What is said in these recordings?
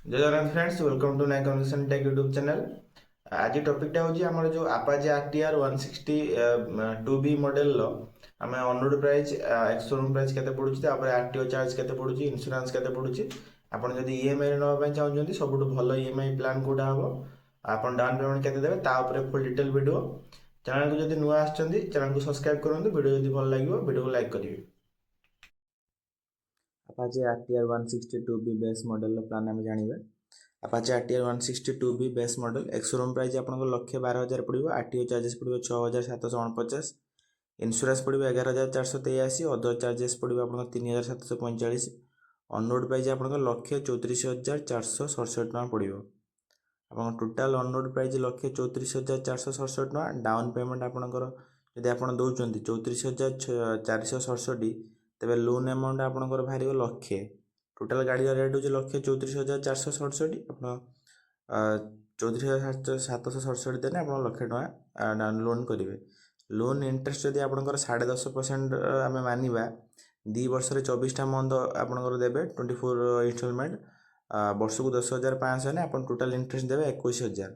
जय Jagannath friends, welcome to nine conversation tech YouTube channel. आज टॉपिकटा हूँ आम जो आपाचे आरटीआर 160 2B मॉडल आम on road price ex showroom price केते पड़ुछि तापर आरटीओ चार्ज केते पड़ुछि इंश्योरेंस केते पड़ुछि आपण जदि ईएमआई नवा ପାଇଁ चाहउछन्ती सबुठु भलो ईएमआई प्लान कोडा हबो आपण डाउन पेमेंट केते देबे ता ऊपर फुल डिटेल वीडियो। चैनल को जदि नुआ आछन्ती चैनल को सब्सक्राइब करंतु, वीडियो जदि भल लागिवो वीडियो को लाइक करिवे। Apache RTR 162B base model plan आम जानिबा। Apache RTR 162B base model x showroom price आपको 1,12,000 पड़ो। आरटीओ चार्जेस पड़ो 6,749, इन्शुरांस पड़ो 11,483, अदर चार्जेस पड़ो आपको 3,745। ऑनरोड प्राइस आपको 1,34,467 टका पड़ो। आप टोटाल ऑनरोड प्राइस 1,34,467 टका। डाउन पेमेंट आपंकर जब आप दौरान 34,467 तेज लोन अमाउंट आपंकर बाहर लक्षे। टोटाल गाड़ी रेट हूँ 1,34,467 आप 34,767 देने आप लक्षे टका लोन करेंगे। लोन इंटरेस्ट जब आप 10.5% आम मानवा 2 वर्ष 24टा मंथ आपंकर देवे 24 इनस्टलमेंट वर्ष को 10,500 आप टोटाल इंटरेस्ट देवे 21,000।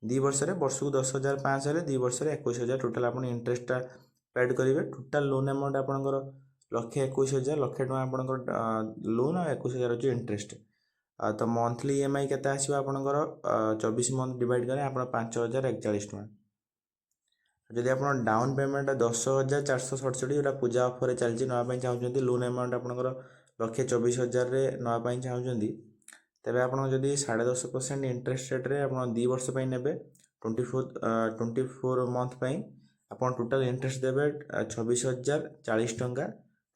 2 वर्ष को 10,500 2 वर्ष 21,000 टोटाल आप इंटरेस्टा पेड करेंगे। टोटाल लोन अमाउंट आपंकर 1,21,000 लक्षे टका आपंकर लोन और 21,000 अच्छे इंटरेस्ट। तो मंथली ईएमआई केते आसो आपंकर 24 मंथ डिवाइड करें आप 5,041 टका। जदि आप डाउन पेमेंट 10,467 जो पूजा ऑफर चलती नापी चाहते लोन अमाउंट आपंकर 1,24,000 नापी चाहते तेज आप 10.5% इंटरेस्ट रेट्रे आप 2 वर्ष ने 24 मंथ आप टोटाल इंटरेस्ट देवे 26,040 टका।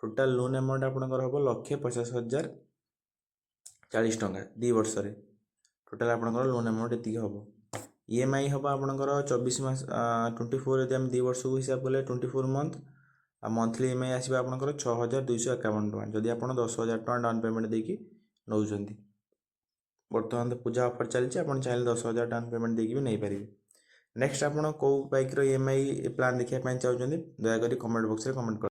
टोटाल लोन अमाउंट आपंकर हम 1,50,040 टका 2 वर्ष टोटाल आपंकर लोन अमाउंट ये हम। ईएमआई हम आपंकर 24 मास 24 यदि 2 वर्ष को हिसाब कले 24 मंथ मंथली ईएमआई आसो आपंकर 6,251 टका जदि आप 10,000 टका डाउन पेमेंट देकी नौ। बर्तमान तो पूजा ऑफर चलती आप चाहिए 10,000 डाउन पेमेंट देकी भी नहीं पारे। नेक्स्ट आप कौ बाइक ईएमआई प्लान देखा चाहते दयाकोरी कमेंट बॉक्स में कमेंट कर।